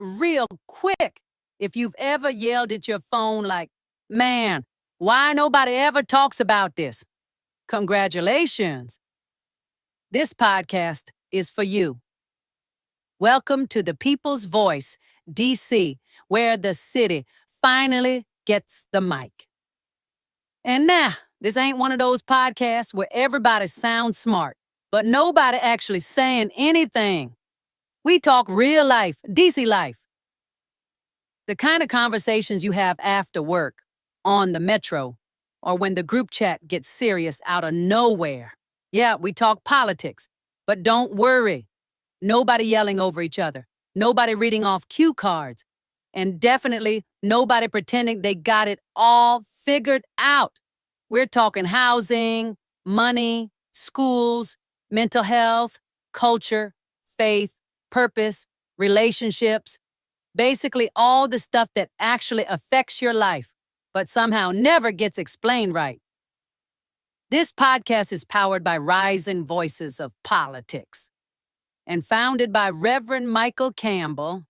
real quick if you've ever yelled at your phone like, man, why nobody ever talks about this? Congratulations. This podcast is for you. Welcome to the People's Voice, DC, where the city finally gets the mic. And now, this ain't one of those podcasts where everybody sounds smart, but nobody actually saying anything. We talk real life, DC life. The kind of conversations you have after work, on the metro, or when the group chat gets serious out of nowhere. Yeah, we talk politics, but don't worry. Nobody yelling over each other. Nobody reading off cue cards. And definitely nobody pretending they got it all figured out. We're talking housing, money, schools, mental health, culture, faith, purpose, relationships. Basically all the stuff that actually affects your life, but somehow never gets explained right. This podcast is powered by Rising Voices of Politics and founded by Reverend Michael Campbell.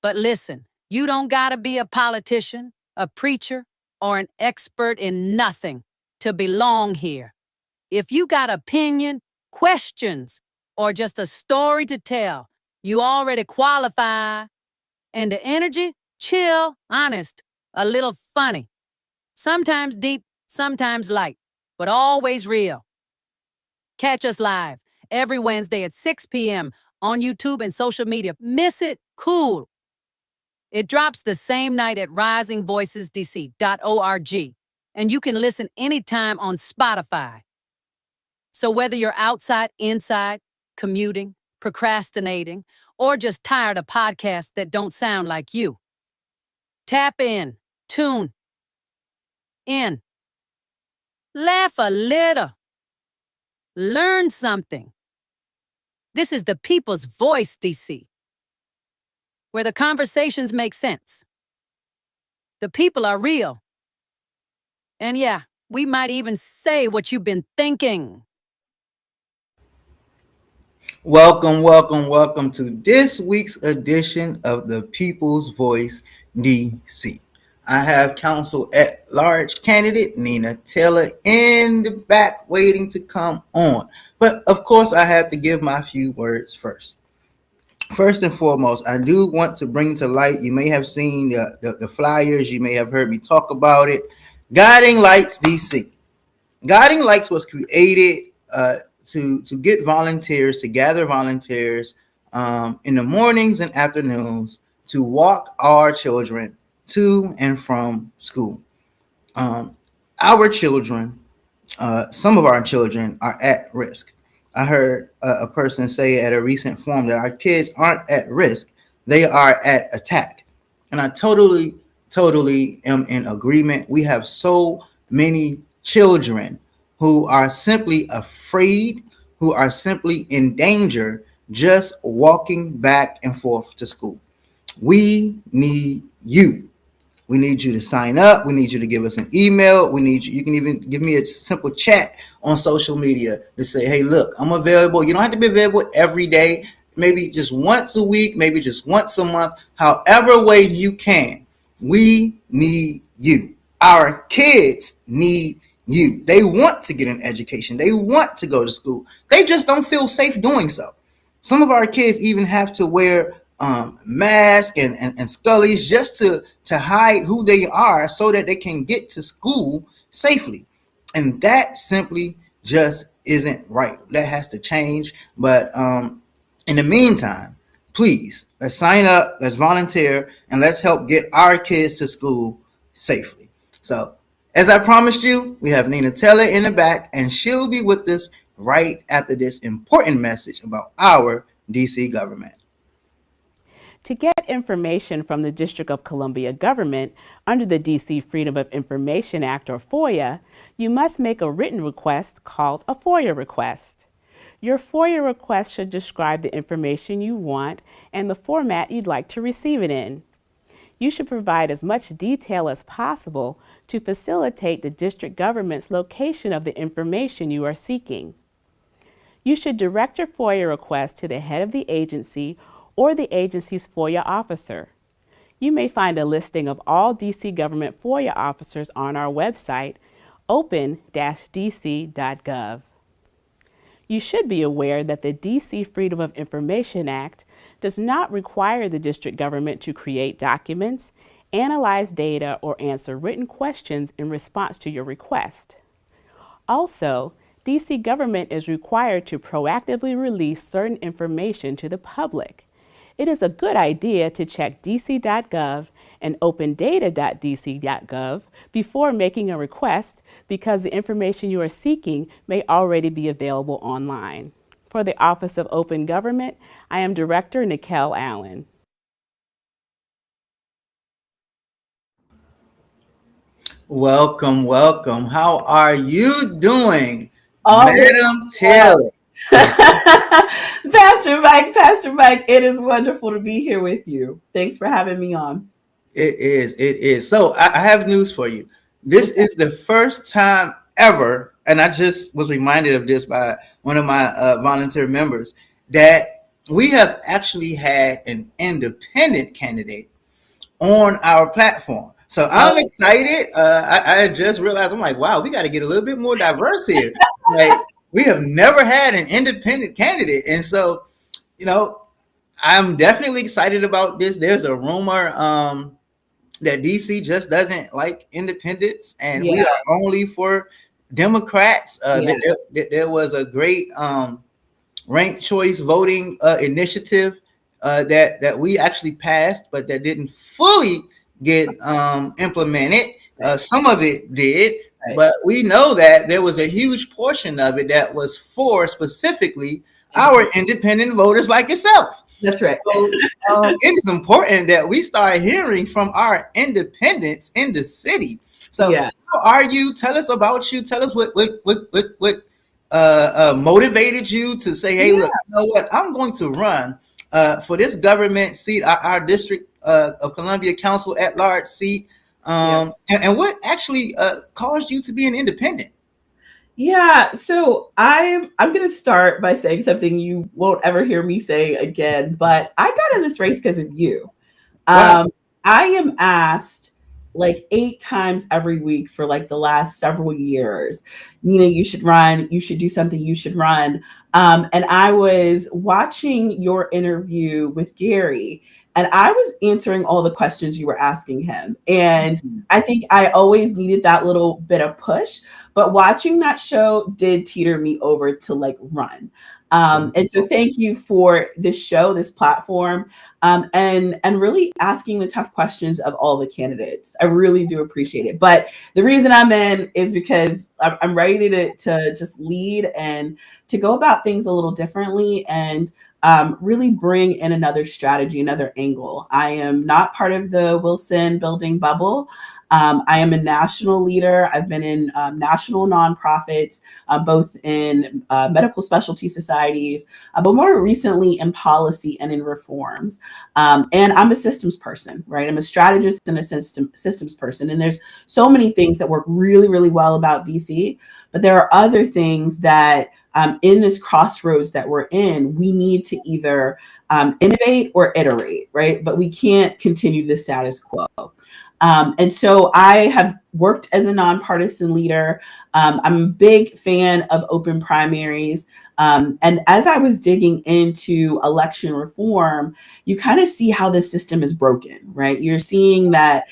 But listen, you don't gotta be a politician, a preacher, or an expert in nothing to belong here. If you got opinion, questions, or just a story to tell, you already qualify. And the energy, chill, honest, a little funny. Sometimes deep, sometimes light, but always real. Catch us live every Wednesday at 6 p.m. on YouTube and social media. Miss it? Cool. It drops the same night at risingvoicesdc.org, and you can listen anytime on Spotify. So whether you're outside, inside, commuting, procrastinating, or just tired of podcasts that don't sound like you, tap in, tune in, laugh a little, learn something. This is the People's Voice, DC, where the conversations make sense. The people are real. And yeah, we might even say what you've been thinking. Welcome to this week's edition of the People's Voice DC. I have counsel at large candidate Nina Taylor in the back waiting to come on. But of course, I have to give my few words first. First and foremost, I do want to bring to light, you may have seen the flyers, you may have heard me talk about it. Guiding Lights DC. Guiding Lights was created to get volunteers, to gather volunteers in the mornings and afternoons to walk our children to and from school. Our children, some of our children are at risk. I heard a person say at a recent forum that our kids aren't at risk, they are at attack. And I totally am in agreement. We have so many children who are simply afraid, who are simply in danger, just walking back and forth to school. We need you. We need you to sign up. We need you to give us an email. We need you. You can even give me a simple chat on social media to say, hey, look, I'm available. You don't have to be available every day. Maybe just once a week, maybe just once a month, however way you can. We need you. Our kids need you. They want to get an education. They want to go to school. They just don't feel safe doing so. Some of our kids even have to wear masks and scullies just to hide who they are so that they can get to school safely. And that simply just isn't right. That has to change. But in the meantime, please, let's sign up, let's volunteer, and let's help get our kids to school safely. So, as I promised you, we have Nina Taylor in the back, and she'll be with us right after this important message about our DC government. To get information from the District of Columbia government under the DC Freedom of Information Act or FOIA, you must make a written request called a FOIA request. Your FOIA request should describe the information you want and the format you'd like to receive it in. You should provide as much detail as possible to facilitate the district government's location of the information you are seeking. You should direct your FOIA request to the head of the agency or the agency's FOIA officer. You may find a listing of all DC government FOIA officers on our website, open-dc.gov. You should be aware that the DC Freedom of Information Act does not require the district government to create documents, analyze data, or answer written questions in response to your request. Also, DC government is required to proactively release certain information to the public. It is a good idea to check dc.gov and opendata.dc.gov before making a request because the information you are seeking may already be available online. For the Office of Open Government, I am Director Nikel Allen. Welcome, welcome. How are you doing, Madam Taylor? Pastor Mike, it is wonderful to be here with you. Thanks for having me on. It is. So I have news for you. This is the first time ever, and I just was reminded of this by one of my volunteer members, that we have actually had an independent candidate on our platform. So I'm excited. I just realized, I'm like, wow, we got to get a little bit more diverse here. Like, we have never had an independent candidate. And so, I'm definitely excited about this. There's a rumor that DC just doesn't like independents, and we are only for Democrats. There was a great ranked choice voting initiative that we actually passed, but that didn't fully get implemented. Some of it did, but we know that there was a huge portion of it that was for specifically our independent voters like yourself. That's right. So, it is important that we start hearing from our independents in the city. So how are you? Tell us about you. Tell us what motivated you to say, hey, look, you know what? I'm going to run for this government seat, our District of Columbia Council at Large seat. And what actually caused you to be an independent? Yeah, so I'm going to start by saying something you won't ever hear me say again, but I got in this race because of you. Wow. I am asked like 8 times every week for like the last several years, Nina, you should run, you should do something, you should run. And I was watching your interview with Gary, and I was answering all the questions you were asking him. And I think I always needed that little bit of push, but watching that show did teeter me over to like run. And so thank you for this show, this platform, and really asking the tough questions of all the candidates. I really do appreciate it. But the reason I'm in is because I'm ready to just lead and to go about things a little differently and really bring in another strategy, another angle. I am not part of the Wilson Building bubble. I am a national leader. I've been in national nonprofits, both in medical specialty societies, but more recently in policy and in reforms. And I'm a systems person, right? I'm a strategist and a systems person. And there's so many things that work really, really well about DC, but there are other things that in this crossroads that we're in, we need to either innovate or iterate, right? But we can't continue the status quo. And so I have worked as a nonpartisan leader. I'm a big fan of open primaries. And as I was digging into election reform, you kind of see how the system is broken, right? You're seeing that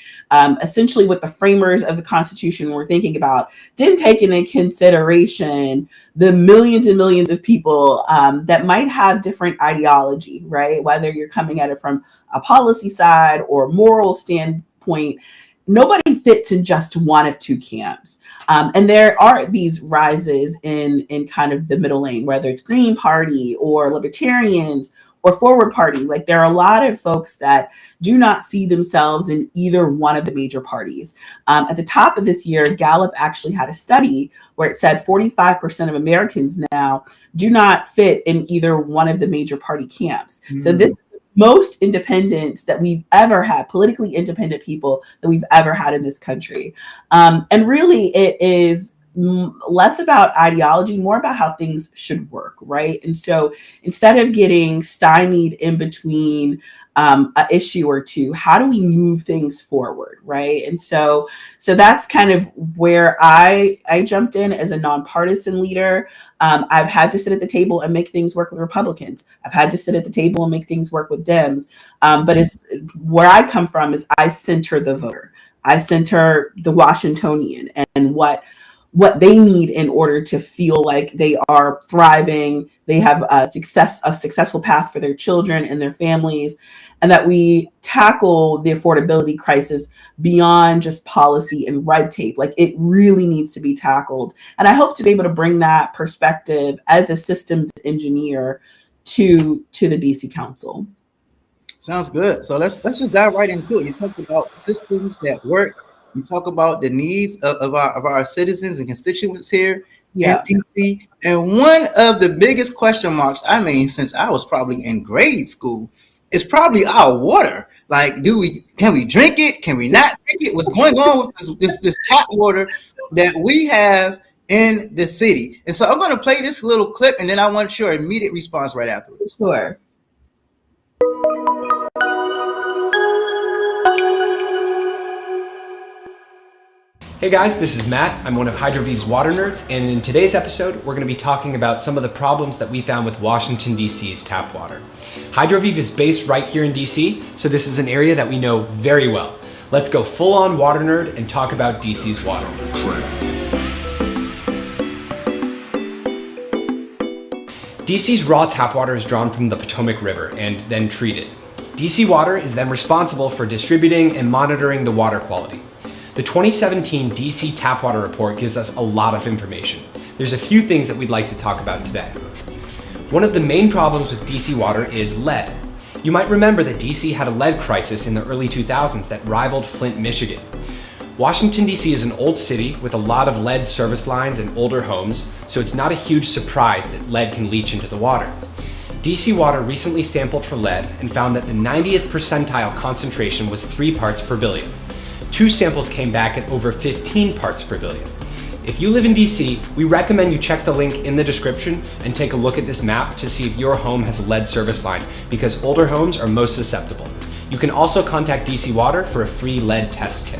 essentially what the framers of the Constitution were thinking about didn't take into consideration the millions and millions of people that might have different ideology, right? Whether you're coming at it from a policy side or moral standpoint, nobody fits in just one of two camps. And there are these rises in kind of the middle lane, whether it's Green Party or Libertarians or Forward Party. Like there are a lot of folks that do not see themselves in either one of the major parties. At the top of this year, Gallup actually had a study where it said 45% of Americans now do not fit in either one of the major party camps. So this most independents that we've ever had, politically independent people that we've ever had in this country. And really it is less about ideology, more about how things should work, right? And so instead of getting stymied in between an issue or two, how do we move things forward, right? And so that's kind of where I jumped in as a nonpartisan leader. I've had to sit at the table and make things work with Republicans. I've had to sit at the table and make things work with Dems. But where I come from is I center the voter. I center the Washingtonian and what they need in order to feel like they are thriving, they have a successful path for their children and their families, and that we tackle the affordability crisis beyond just policy and red tape. Like, it really needs to be tackled. And I hope to be able to bring that perspective as a systems engineer to the DC Council. Sounds good. So let's just dive right into it. You talked about systems that work. You talk about the needs of our citizens and constituents here in DC. And one of the biggest question marks, since I was probably in grade school, is probably our water. Like, can we drink it? Can we not drink it? What's going on with this tap water that we have in the city? And so I'm going to play this little clip, and then I want your immediate response right afterwards. Sure. Hey guys, this is Matt. I'm one of HydroViv's water nerds, and in today's episode, we're going to be talking about some of the problems that we found with Washington, D.C.'s tap water. HydroViv is based right here in D.C., so this is an area that we know very well. Let's go full-on water nerd and talk about D.C.'s water. D.C.'s raw tap water is drawn from the Potomac River and then treated. D.C. Water is then responsible for distributing and monitoring the water quality. The 2017 DC Tap Water Report gives us a lot of information. There's a few things that we'd like to talk about today. One of the main problems with DC water is lead. You might remember that DC had a lead crisis in the early 2000s that rivaled Flint, Michigan. Washington, D.C. is an old city with a lot of lead service lines and older homes, so it's not a huge surprise that lead can leach into the water. DC Water recently sampled for lead and found that the 90th percentile concentration was 3 parts per billion. 2 samples came back at over 15 parts per billion. If you live in DC, we recommend you check the link in the description and take a look at this map to see if your home has a lead service line, because older homes are most susceptible. You can also contact DC Water for a free lead test kit.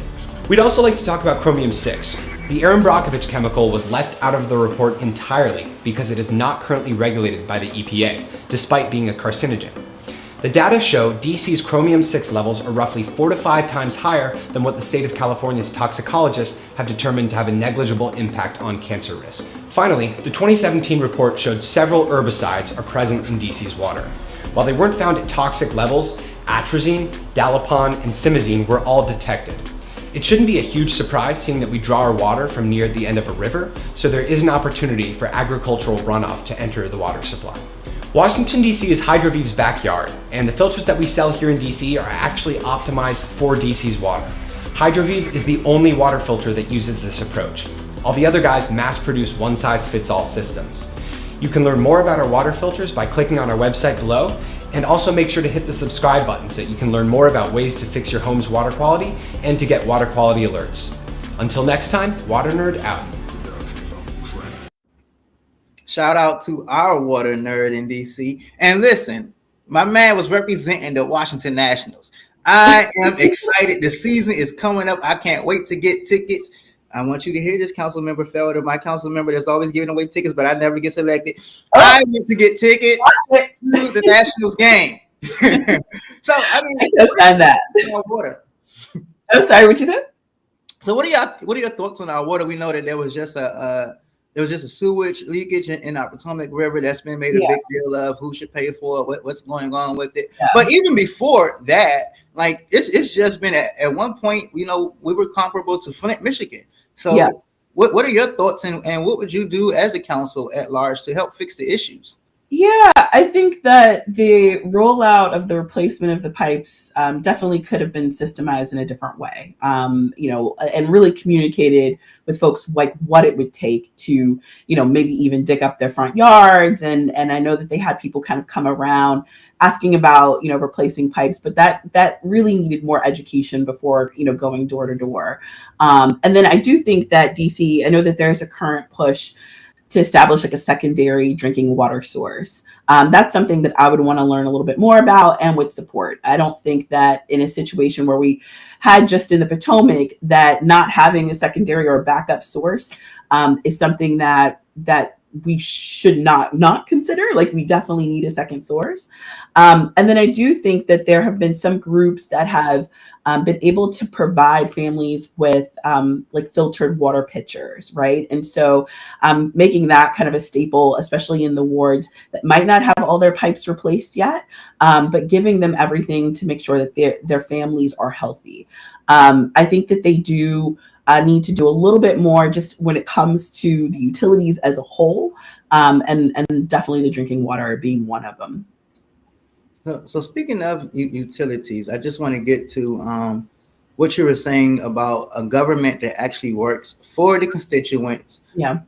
We'd also like to talk about chromium-6. The Erin Brockovich chemical was left out of the report entirely because it is not currently regulated by the EPA, despite being a carcinogen. The data show DC's chromium-6 levels are roughly 4 to 5 times higher than what the state of California's toxicologists have determined to have a negligible impact on cancer risk. Finally, the 2017 report showed several herbicides are present in DC's water. While they weren't found at toxic levels, atrazine, dalapan, and simazine were all detected. It shouldn't be a huge surprise seeing that we draw our water from near the end of a river, so there is an opportunity for agricultural runoff to enter the water supply. Washington, D.C. is HydroViv's backyard, and the filters that we sell here in D.C. are actually optimized for D.C.'s water. HydroViv is the only water filter that uses this approach. All the other guys mass-produce one-size-fits-all systems. You can learn more about our water filters by clicking on our website below, and also make sure to hit the subscribe button so that you can learn more about ways to fix your home's water quality and to get water quality alerts. Until next time, Water Nerd out. Shout out to our water nerd in DC. And listen, my man was representing the Washington Nationals. I am excited. The season is coming up. I can't wait to get tickets. I want you to hear this, Council Member Felder, my council member that's always giving away tickets, but I never get selected. I want to get tickets to the Nationals game. So, I understand that. Water. I'm sorry, what you said? So, what are your thoughts on our water? We know that there was just a sewage leakage in our Potomac River that's been made a big deal of. Who should pay for it? What's going on with it? Yeah. But even before that, like it's just been at one point, we were comparable to Flint, Michigan. So what are your thoughts and what would you do as a council at large to help fix the issues? Yeah, I think that the rollout of the replacement of the pipes definitely could have been systemized in a different way, and really communicated with folks like what it would take to, maybe even dig up their front yards. And I know that they had people kind of come around asking about, replacing pipes, but that really needed more education before, going door to door. And then I do think that DC, I know that there's a current push to establish like a secondary drinking water source. That's something that I would want to learn a little bit more about and would support. I don't think that in a situation where we had just in the Potomac, that not having a secondary or a backup source is something that we should not consider. Like, we definitely need a second source. And then I do think that there have been some groups that have been able to provide families with like filtered water pitchers, right? And so making that kind of a staple, especially in the wards that might not have all their pipes replaced yet, but giving them everything to make sure that their families are healthy. I think that they do need to do a little bit more just when it comes to the utilities as a whole, and definitely the drinking water being one of them. So speaking of utilities, I just want to get to what you were saying about a government that actually works for the constituents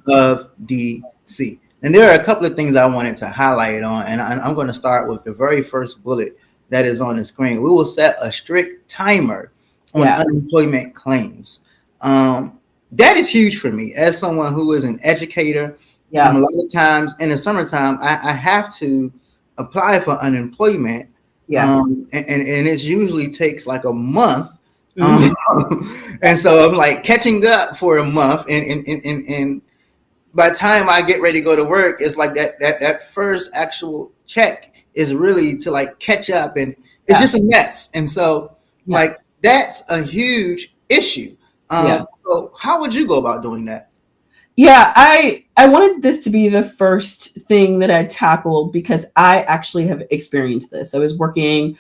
of DC. And there are a couple of things I wanted to highlight on, and I'm going to start with the very first bullet that is on the screen. We will set a strict timer on unemployment claims. That is huge for me as someone who is an educator. A lot of times in the summertime, I have to apply for unemployment. And it usually takes like a month. And so I'm like catching up for a month. And by the time I get ready to go to work, it's like that first actual check is really to like catch up, and it's just a mess. And so like that's a huge issue. So how would you go about doing that? Yeah, I wanted this to be the first thing that I tackled because I actually have experienced this. I was working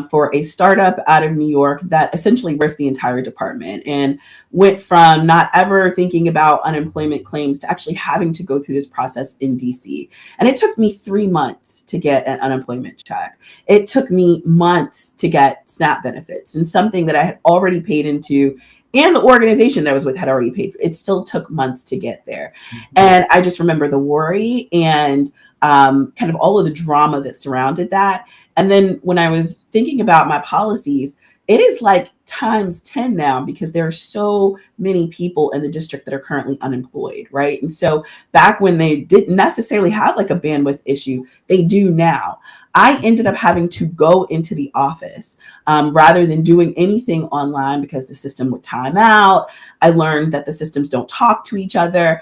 for a startup out of New York that essentially ripped the entire department and went from not ever thinking about unemployment claims to actually having to go through this process in DC. And it took me 3 months to get an unemployment check. It took me months to get SNAP benefits, and something that I had already paid into, and the organization that I was with had already paid for it. It still took months to get there. And I just remember the worry and kind of all of the drama that surrounded that. And then when I was thinking about my policies, it is like times 10 now because there are so many people in the district that are currently unemployed, right? And so back when they didn't necessarily have like a bandwidth issue, they do now. I ended up having to go into the office rather than doing anything online because the system would time out. I learned that the systems don't talk to each other.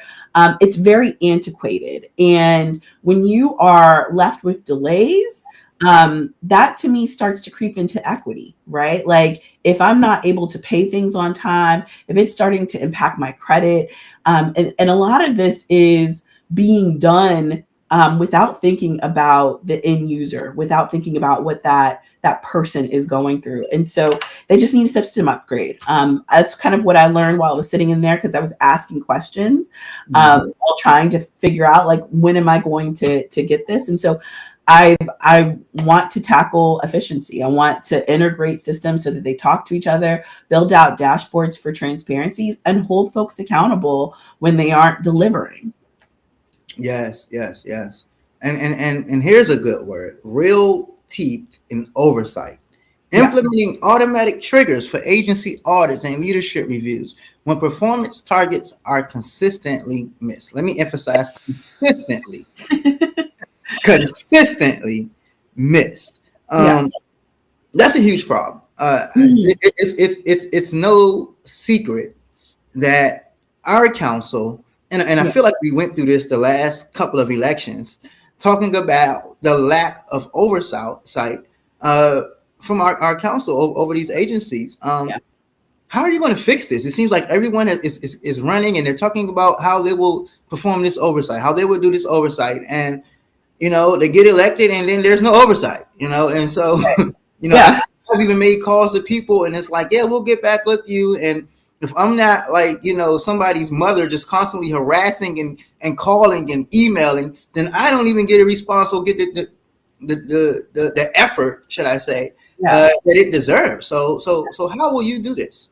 It's very antiquated. And when you are left with delays, that to me starts to creep into equity, right? Like if I'm not able to pay things on time, if it's starting to impact my credit, and a lot of this is being done without thinking about the end user, without thinking about what that person is going through. And so they just need a system upgrade. That's kind of what I learned while I was sitting in there because I was asking questions while trying to figure out like, when am I going to get this? And so I want to tackle efficiency. I want to integrate systems so that they talk to each other, build out dashboards for transparencies, and hold folks accountable when they aren't delivering. Yes. And here's a good word: real teeth in oversight. Implementing automatic triggers for agency audits and leadership reviews when performance targets are consistently missed. Let me emphasize consistently. Consistently missed. That's a huge problem. It's no secret that our council, and I feel like we went through this the last couple of elections, talking about the lack of oversight from our council over these agencies. How are you going to fix this? It seems like everyone is running and they're talking about how they will perform this oversight, how they will do this oversight, and they get elected and then there's no oversight, and so, I've even made calls to people and it's like, yeah, we'll get back with you. And if I'm not like, somebody's mother just constantly harassing and calling and emailing, then I don't even get a response or get the effort, should I say, Yeah. that it deserves. So how will you do this?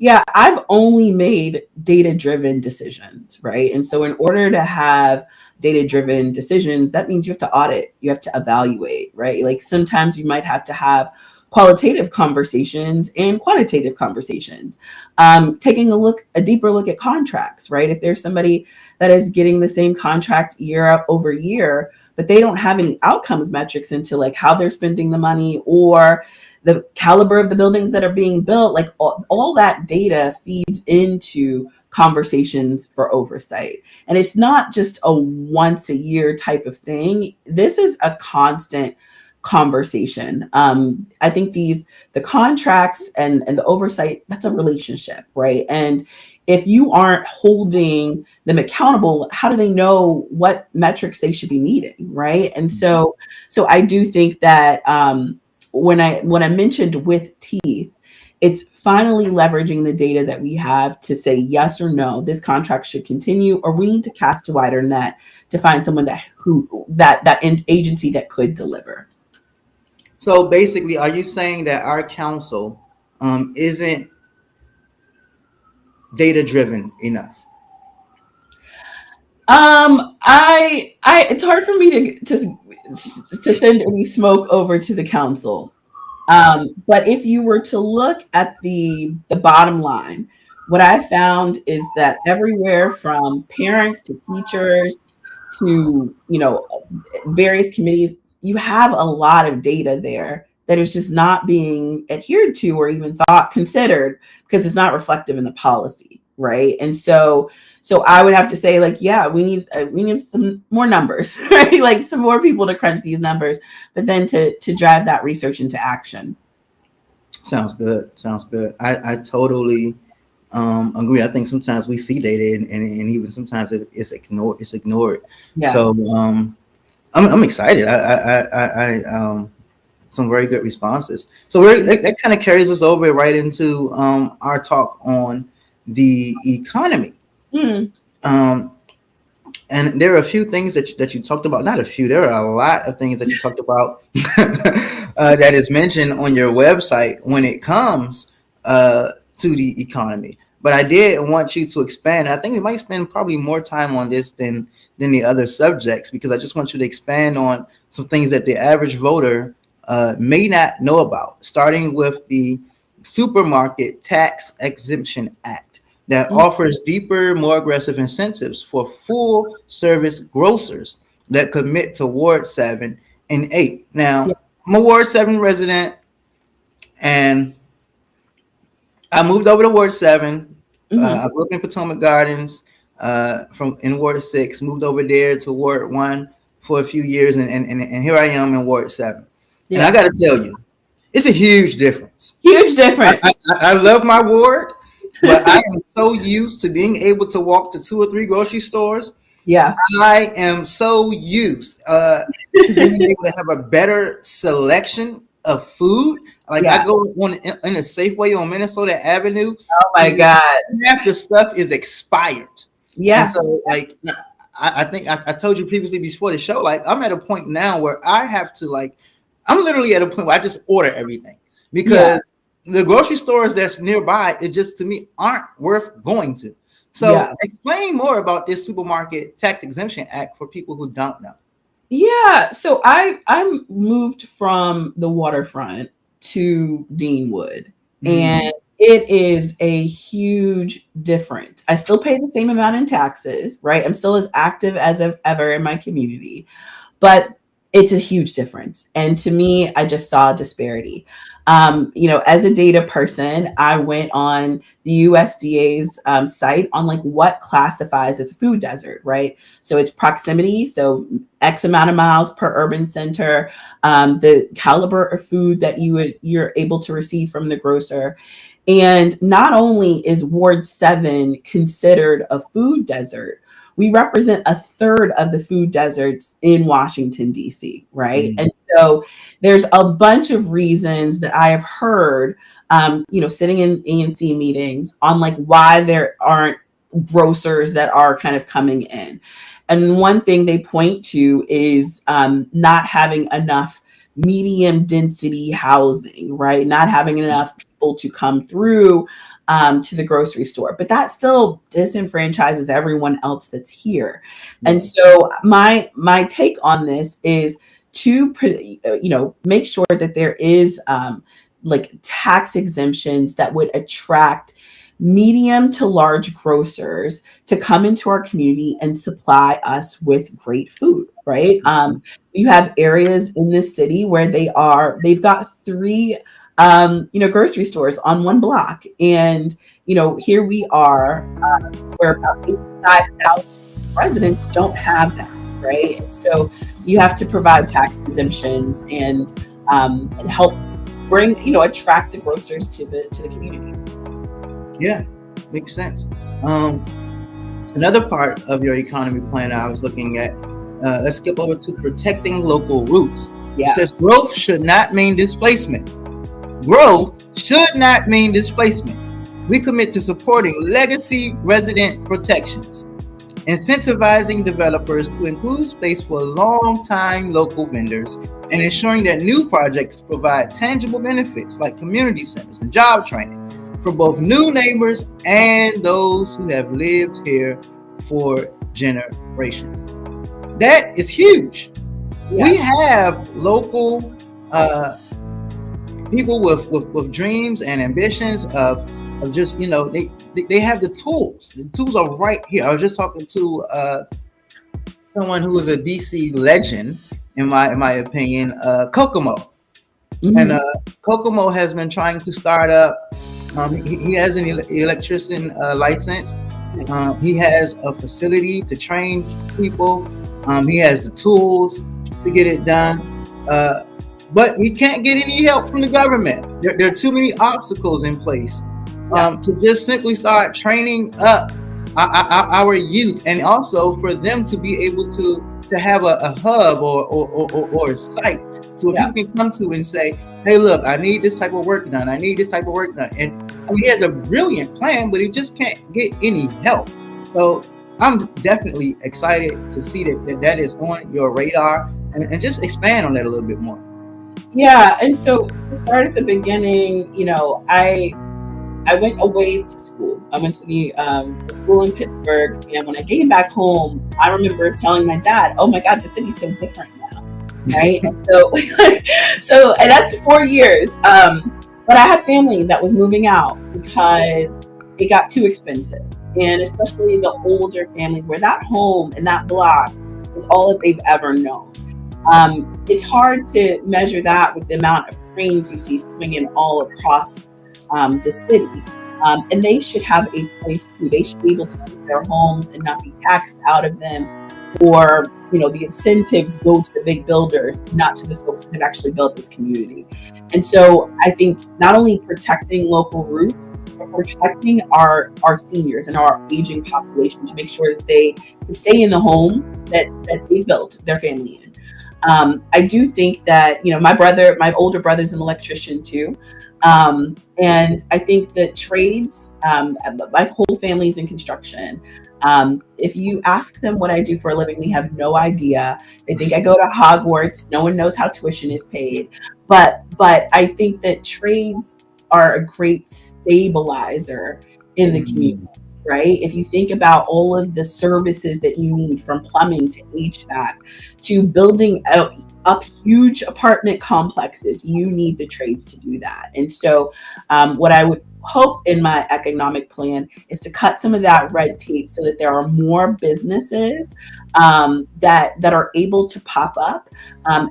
Yeah, I've only made data-driven decisions, right? And so in order to have data-driven decisions, that means you have to audit, you have to evaluate, right? Like sometimes you might have to have qualitative conversations and quantitative conversations. Taking a deeper look at contracts, right? If there's somebody that is getting the same contract year over year, but they don't have any outcomes metrics into like how they're spending the money or the caliber of the buildings that are being built, like all that data feeds into conversations for oversight. And it's not just a once a year type of thing. This is a constant conversation. I think the contracts and the oversight, that's a relationship, right? And if you aren't holding them accountable, how do they know what metrics they should be meeting, right? And so I do think that when I mentioned with teeth, it's finally leveraging the data that we have to say yes or no, this contract should continue, or we need to cast a wider net to find someone that agency that could deliver. So basically, are you saying that our council isn't data driven enough? It's hard for me to send any smoke over to the council. But if you were to look at the bottom line, what I found is that everywhere from parents to teachers to, various committees, you have a lot of data there that is just not being adhered to or even considered because it's not reflective in the policy, right? And so I would have to say, like, yeah, we need some more numbers, right? Like some more people to crunch these numbers, but then to drive that research into action. Sounds good. I totally agree. I think sometimes we see data and even sometimes it's ignored. Yeah. So I'm excited. I some very good responses. So that kind of carries us over right into our talk on the economy. And there are a few things that you talked about. Not a few. There are a lot of things that you talked about that is mentioned on your website when it comes to the economy. But I did want you to expand. I think we might spend probably more time on this than the other subjects, because I just want you to expand on some things that the average voter may not know about, starting with the Supermarket Tax Exemption Act that offers deeper, more aggressive incentives for full service grocers that commit to Ward 7 and 8. Now, I'm a Ward 7 resident, and I moved over to Ward 7. I grew up in Potomac Gardens in Ward 6, moved over there to Ward 1 for a few years, and here I am in Ward 7. Yeah. And I got to tell you, it's a huge difference. Huge difference. I love my ward, but I am so used to being able to walk to 2 or 3 grocery stores. Yeah. I am so used to being able to have a better selection of food. Like I go in a Safeway on Minnesota Avenue. Oh my God. Half the stuff is expired. Yeah. And so like, I think I told you previously before the show, like I'm at a point now where I have to I'm literally at a point where I just order everything, because the grocery stores that's nearby, it just to me aren't worth going to. So explain more about this Supermarket Tax Exemption Act for people who don't know. Yeah, so I moved from the waterfront to Deanwood, and it is a huge difference. I still pay the same amount in taxes, right? I'm still as active as ever in my community, but it's a huge difference. And to me, I just saw a disparity. As a data person, I went on the USDA's site on what classifies as a food desert, right? So it's proximity, so X amount of miles per urban center, the caliber of food that you're able to receive from the grocer. And not only is Ward 7 considered a food desert, we represent a third of the food deserts in Washington, D.C., right? Mm. And so there's a bunch of reasons that I have heard, sitting in ANC meetings on like why there aren't grocers that are kind of coming in. And one thing they point to is not having enough medium density housing, right? Not having enough people to come through to the grocery store, but that still disenfranchises everyone else that's here. And so my take on this is to make sure that there is like tax exemptions that would attract medium to large grocers to come into our community and supply us with great food, right? You have areas in this city where they've got 3 grocery stores on one block. And, here we are, where about 85,000 residents don't have that, right? And so you have to provide tax exemptions and help bring, attract the grocers to the community. Yeah, makes sense. Another part of your economy plan I was looking at, let's skip over to protecting local roots. Yeah. It says growth should not mean displacement. Growth should not mean displacement. We commit to supporting legacy resident protections, incentivizing developers to include space for long-time local vendors, and ensuring that new projects provide tangible benefits like community centers and job training for both new neighbors and those who have lived here for generations. That is huge. Yeah. We have local people with dreams and ambitions of just, they have the tools. The tools are right here. I was just talking to someone who is a DC legend, in my opinion, Kokomo. Mm-hmm. And Kokomo has been trying to start up. He has an electrician license. He has a facility to train people. He has the tools to get it done. But he can't get any help from the government. There are too many obstacles in place to just simply start training up our youth, and also for them to be able to have a hub or a site so you can come to and say, hey, look, I need this type of work done. I need this type of work done. And he has a brilliant plan, but he just can't get any help. So I'm definitely excited to see that is on your radar, and just expand on that a little bit more. Yeah, and so to start at the beginning, I went away to school. I went to the school in Pittsburgh, and when I came back home, I remember telling my dad, "Oh my God, the city's so different now." Right? And and that's 4 years. But I had family that was moving out because it got too expensive, and especially the older family where that home and that block is all that they've ever known. It's hard to measure that with the amount of cranes you see swinging all across the city. And they should have a place too. They should be able to keep their homes and not be taxed out of them, or the incentives go to the big builders, not to the folks that have actually built this community. And so I think not only protecting local roots, but protecting our seniors and our aging population to make sure that they can stay in the home that they built their family in. I do think that, my older brother's an electrician too. And I think that trades, my whole family's in construction. If you ask them what I do for a living, they have no idea. They think I go to Hogwarts. No one knows how tuition is paid. But I think that trades are a great stabilizer in the community, right? If you think about all of the services that you need, from plumbing to HVAC to building up huge apartment complexes, you need the trades to do that. And so what I would hope in my economic plan is to cut some of that red tape so that there are more businesses that are able to pop up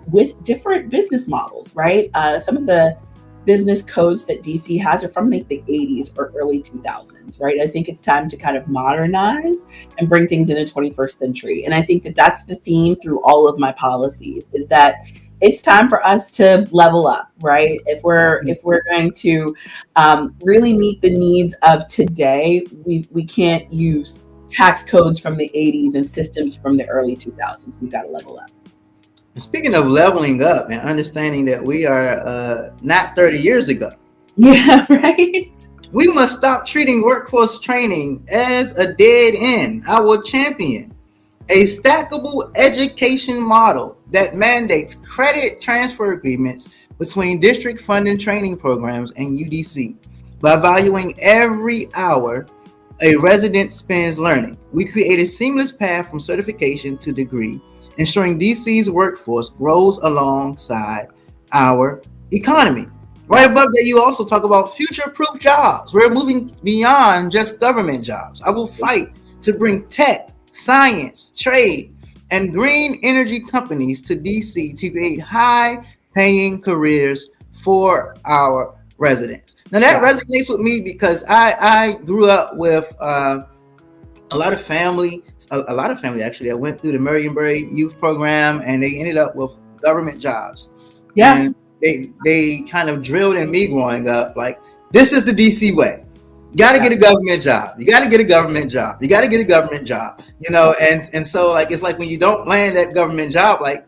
with different business models, right? Some of the business codes that DC has are from like the 80s or early 2000s, right? I think it's time to kind of modernize and bring things in the 21st century. And I think that that's the theme through all of my policies, is that it's time for us to level up, right? If we're going to really meet the needs of today, we can't use tax codes from the 80s and systems from the early 2000s. We've got to level up. Speaking of leveling up and understanding that we are not 30 years ago. Yeah, right. We must stop treating workforce training as a dead end. I will champion a stackable education model that mandates credit transfer agreements between district funded training programs and UDC. By valuing every hour a resident spends learning, we create a seamless path from certification to degree, ensuring DC's workforce grows alongside our economy. Right above that, you also talk about future-proof jobs. We're moving beyond just government jobs. I will fight to bring tech, science, trade, and green energy companies to DC to create high-paying careers for our residents. Now that resonates with me because I grew up with a lot of family actually that went through the Marionberry Youth Program, and they ended up with government jobs. Yeah. And they kind of drilled in me growing up, like, this is the DC way. You got to get a government job. You got to get a government job. You got to get a government job. You know, and so like it's like when you don't land that government job, like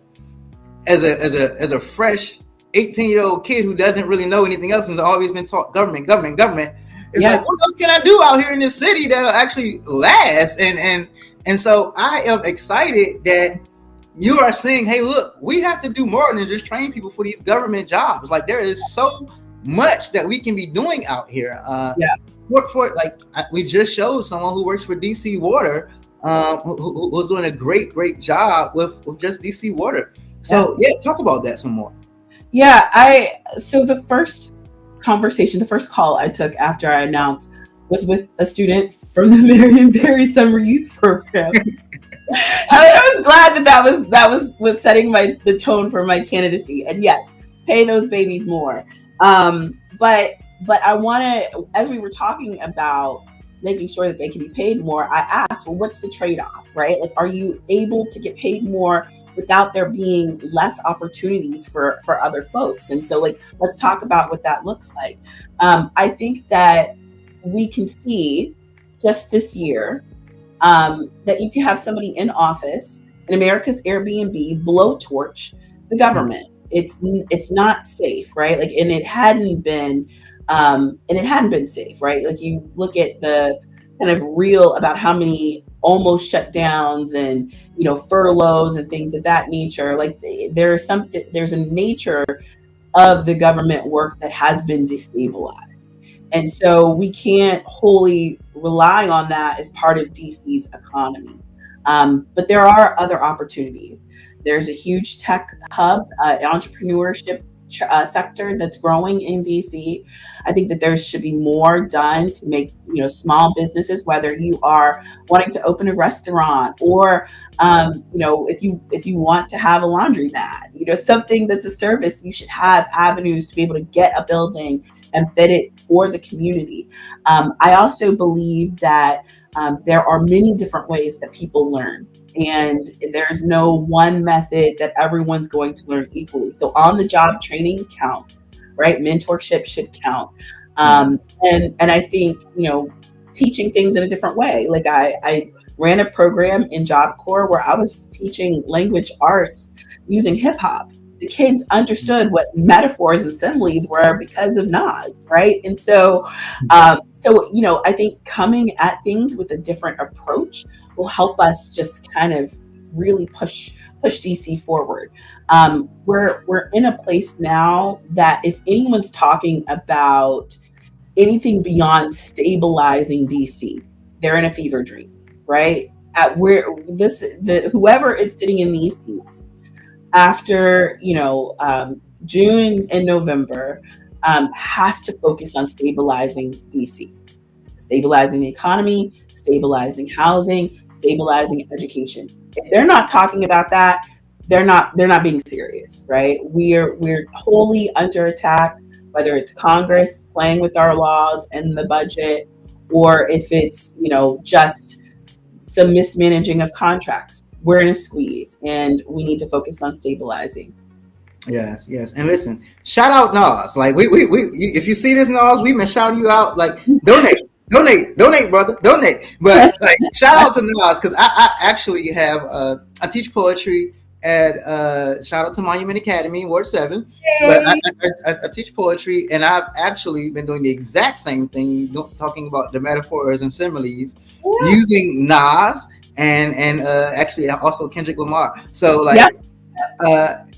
as a fresh 18-year-old kid who doesn't really know anything else and has always been taught government. It's like, what else can I do out here in this city that'll actually last? And so I am excited that you are saying, hey, look, we have to do more than just train people for these government jobs. Like there is so much that we can be doing out here. We just showed someone who works for DC Water, who was doing a great job with just DC Water. So talk about that some more. So the first call I took after I announced was with a student from the Marionberry Summer Youth Program. I was glad that was setting the tone for my candidacy. And yes, pay those babies more. But I want to, as we were talking about making sure that they can be paid more, I asked, well, what's the trade-off, right? Like, are you able to get paid more without there being less opportunities for other folks? And so, like, let's talk about what that looks like. I think that we can see just this year that you can have somebody in office in America's Airbnb blowtorch the government. It's not safe, right? Like, and it hadn't been safe, right? Like, you look at the kind of real about how many almost shutdowns and, you know, furloughs and things of that nature. Like, there's a nature of the government work that has been destabilized. And so we can't wholly rely on that as part of DC's economy. But there are other opportunities. There's a huge tech hub, entrepreneurship sector that's growing in DC. I think that there should be more done to make, you know, small businesses, whether you are wanting to open a restaurant or, you know, if you want to have a laundromat, you know, something that's a service, you should have avenues to be able to get a building and fit it for the community. I also believe that there are many different ways that people learn. And there's no one method that everyone's going to learn equally. So on-the-job training counts, right? Mentorship should count. And I think, you know, teaching things in a different way. Like I ran a program in Job Corps where I was teaching language arts using hip hop. The kids understood what metaphors and similes were because of Nas, right? And so, you know, I think coming at things with a different approach will help us just kind of really push DC forward. We're in a place now that if anyone's talking about anything beyond stabilizing DC, they're in a fever dream, right? Whoever is sitting in these seats after, you know, June and November has to focus on stabilizing DC, stabilizing the economy, stabilizing housing, stabilizing education. If they're not talking about that, they're not being serious, right? We're wholly under attack, whether it's Congress playing with our laws and the budget, or if it's, you know, just some mismanaging of contracts. We're in a squeeze and we need to focus on stabilizing. Yes. And listen, shout out Nas. Like we if you see this, Nas, we've been shouting you out. Like, donate. donate, brother, donate. But like, shout out to Nas because I actually have I teach poetry at shout out to Monument Academy, Ward 7. But Yay. I teach poetry, and I've actually been doing the exact same thing, talking about the metaphors and similes, Yeah. using Nas and actually also Kendrick Lamar. So like,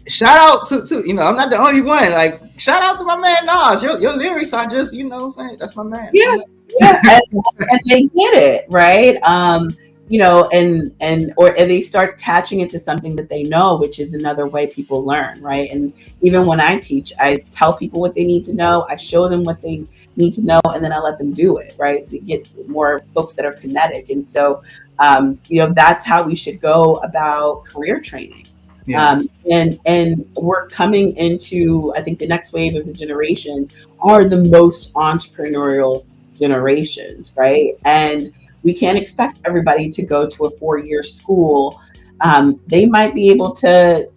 shout out to I'm not the only one. Like, shout out to my man Nas. Your lyrics are just what I'm saying, that's my man. Yeah, and they get it right. And they start attaching it to something that they know, which is another way people learn, right? And even when I teach, I tell people what they need to know, I show them what they need to know, and then I let them do it, right? So you get more folks that are kinetic. And so that's how we should go about career training. Yes. And we're coming into, I think, the next wave of the generations are the most entrepreneurial generations, right? And we can't expect everybody to go to a 4-year school. They might be able to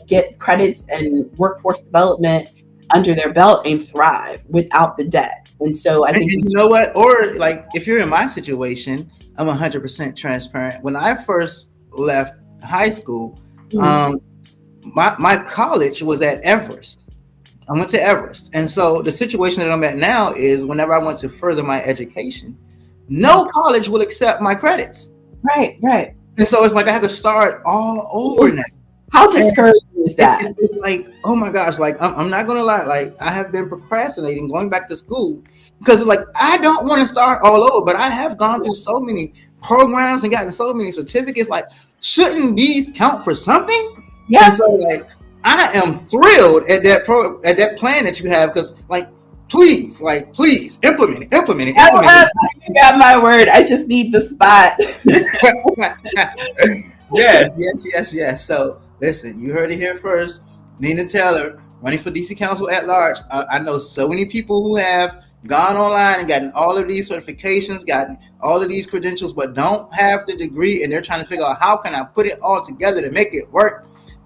get credits and workforce development under their belt and thrive without the debt. And so I think you know what? Or like, if you're in my situation, I'm 100% transparent. When I first left high school, my college was at Everest. I went to Everest. And so the situation that I'm at now is whenever I want to further my education, no college will accept my credits. Right. And so it's like I have to start all over now. How discouraging is that? It's like, oh my gosh, like I'm not gonna lie, like I have been procrastinating going back to school because it's like I don't want to start all over, but I have gone through so many programs and gotten so many certificates. Like, shouldn't these count for something? Yeah. And so like I am thrilled at that plan that you have, because like please implement it. You got my word. I just need the spot. Yes. So listen, you heard it here first. Nina Taylor running for DC Council at Large. I know so many people who have gone online and gotten all of these certifications, gotten all of these credentials, but don't have the degree, and they're trying to figure out how can I put it all together to make it work.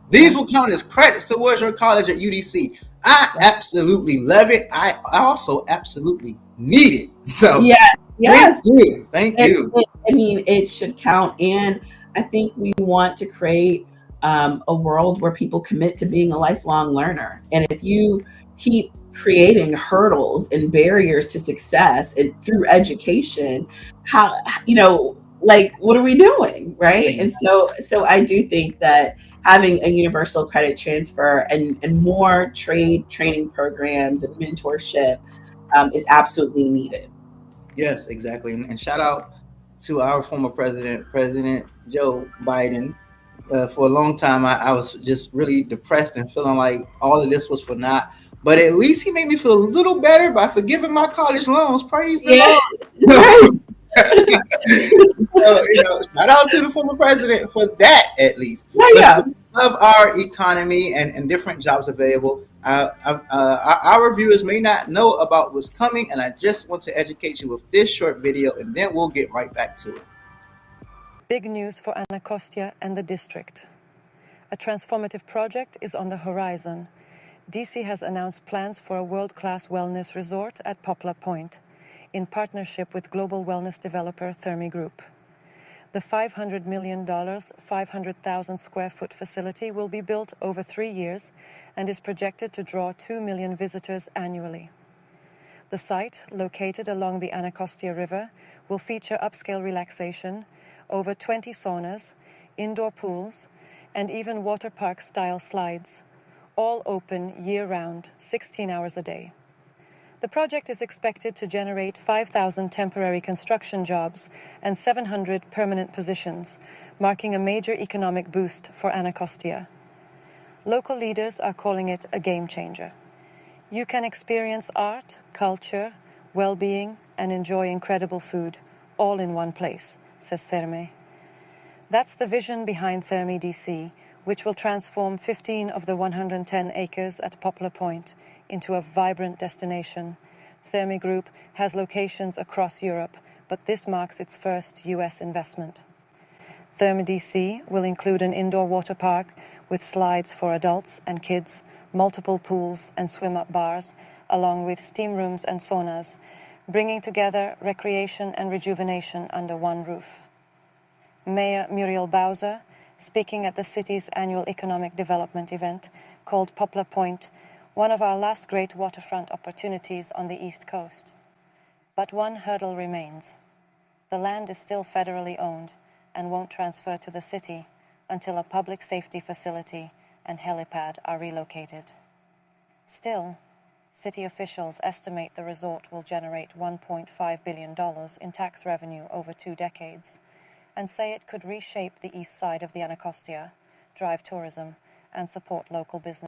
These will count as credits towards your college at UDC. I absolutely love it. I also absolutely need it. So yes. Thank you. I mean, it should count. And I think we want to create a world where people commit to being a lifelong learner. And if you keep creating hurdles and barriers to success and through education, how, like, what are we doing, right? And so I do think that having a universal credit transfer and more trade training programs and mentorship is absolutely needed. Yes, exactly. And shout out to our former president, President Joe Biden. For a long time, I was just really depressed and feeling like all of this was for naught. But at least he made me feel a little better by forgiving my college loans. Praise the Lord. So, shout out to the former president for that, at least. Of our economy and different jobs available. Our viewers may not know about what's coming, and I just want to educate you with this short video, and then we'll get right back to it. Big news for Anacostia and the district. A transformative project is on the horizon. DC has announced plans for a world-class wellness resort at Poplar Point, in partnership with global wellness developer Thermi Group. The $500 million, 500,000 square foot facility will be built over 3 years and is projected to draw 2 million visitors annually. The site, located along the Anacostia River, will feature upscale relaxation, over 20 saunas, indoor pools, and even water park-style slides, all open year-round, 16 hours a day. The project is expected to generate 5,000 temporary construction jobs and 700 permanent positions, marking a major economic boost for Anacostia. Local leaders are calling it a game changer. You can experience art, culture, well-being, and enjoy incredible food, all in one place, says Thermi. That's the vision behind Thermi DC, which will transform 15 of the 110 acres at Poplar Point into a vibrant destination. Thermi Group has locations across Europe, but this marks its first US investment. Thermi DC will include an indoor water park with slides for adults and kids, multiple pools and swim-up bars, along with steam rooms and saunas, bringing together recreation and rejuvenation under one roof. Mayor Muriel Bowser, speaking at the city's annual economic development event, called Poplar Point one of our last great waterfront opportunities on the East Coast. But one hurdle remains. The land is still federally owned and won't transfer to the city until a public safety facility and helipad are relocated. Still, city officials estimate the resort will generate $1.5 billion in tax revenue over 2 decades, and say it could reshape the east side of the Anacostia, drive tourism, and support local business.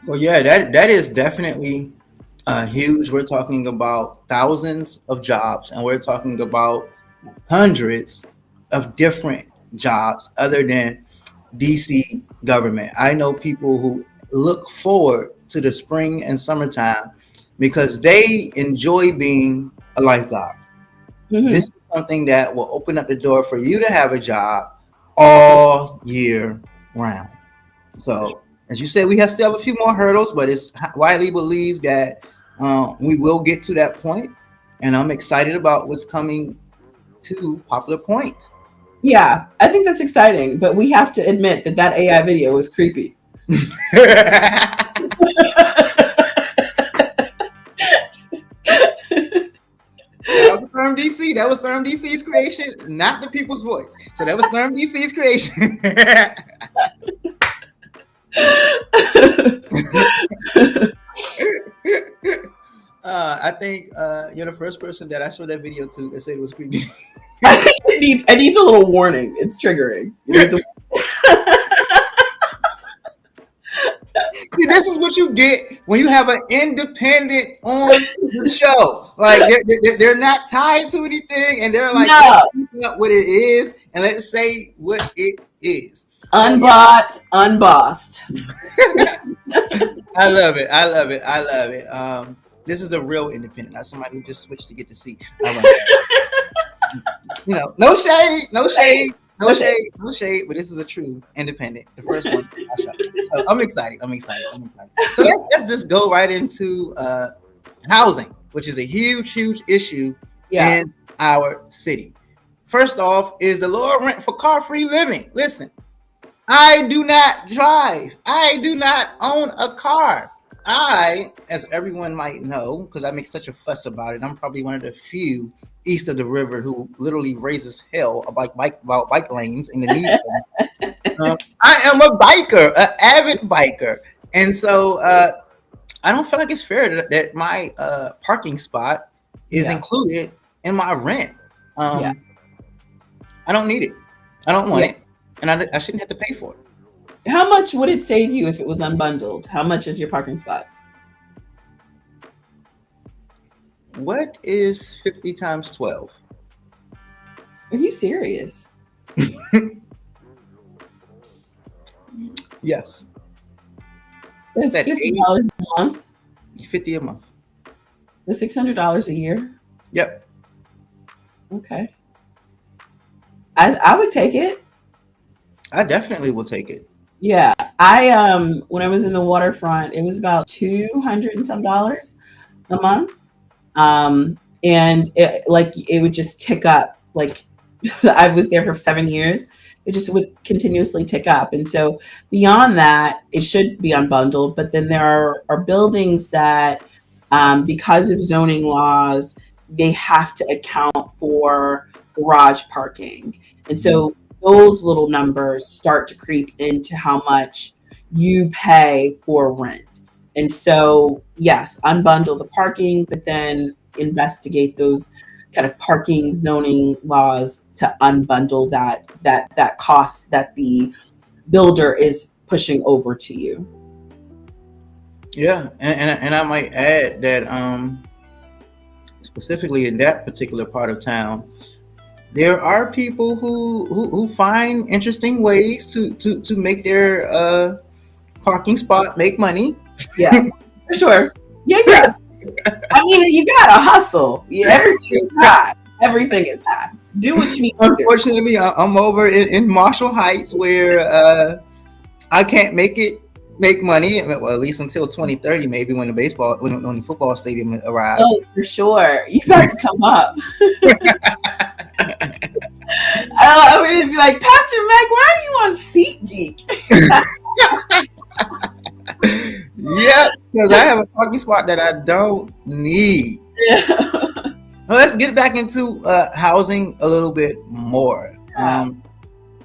So yeah, that is definitely huge. We're talking about thousands of jobs, and we're talking about hundreds of different jobs other than DC government. I know people who look forward to the spring and summertime because they enjoy being a lifeguard. Mhm. This is something that will open up the door for you to have a job all year round. So, as you said, we still have a few more hurdles, but it's widely believed that we will get to that point, and I'm excited about what's coming to Poplar Point. Yeah, I think that's exciting, but we have to admit that AI video was creepy. That was Therm DC. That was Therm DC's creation, not the people's voice. So that was Therm DC's creation. I think you're the first person that I showed that video to that said it was creepy. It needs a little warning. It's triggering. See, this is what you get when you have an independent on the show. Like they're not tied to anything, and they're like, let's figure out what it is, and let's say what it is. Unbought, unbossed. I love it. I love it. I love it. This is a real independent, not somebody who just switched to get the seat. I love it. You know, no shade, no shade, no shade, no shade. But this is a true independent. The first one. So I'm excited. I'm excited. I'm excited. So let's just go right into housing, which is a huge, huge issue in our city. First off, is the lower rent for car-free living. Listen, I do not drive. I do not own a car. I, as everyone might know, because I make such a fuss about it, I'm probably one of the few east of the river who literally raises hell about bike lanes in the need for them. I am a biker, an avid biker. And so I don't feel like it's fair that my parking spot is included in my rent. I don't need it. I don't want it. And I shouldn't have to pay for it. How much would it save you if it was unbundled? How much is your parking spot? What is 50 times 12? Are you serious? Yes. That's $50 a month. 50 a month. So $600 a year. Yep. Okay. I would take it. I definitely will take it. Yeah, when I was in the waterfront, it was about $200 and some a month, and it would just tick up. Like I was there for 7 years, it just would continuously tick up, and so beyond that, it should be unbundled. But then there are buildings that, because of zoning laws, they have to account for garage parking, and so those little numbers start to creep into how much you pay for rent. And so, yes, unbundle the parking, but then investigate those kind of parking zoning laws to unbundle that cost that the builder is pushing over to you. Yeah, and I might add that specifically in that particular part of town, there are people who find interesting ways to make their parking spot make money. Yeah, for sure. Yeah. I mean, you gotta hustle. Yeah, everything is hot. Everything is hot. Do what you need to do. Unfortunately, I'm over in Marshall Heights where I can't make it, make money. Well, at least until 2030, maybe when when the football stadium arrives. Oh, for sure. You got to come up. I would be like, Pastor Mac, why are you on SeatGeek? Yeah, because I have a parking spot that I don't need. Yeah. Well, let's get back into housing a little bit more.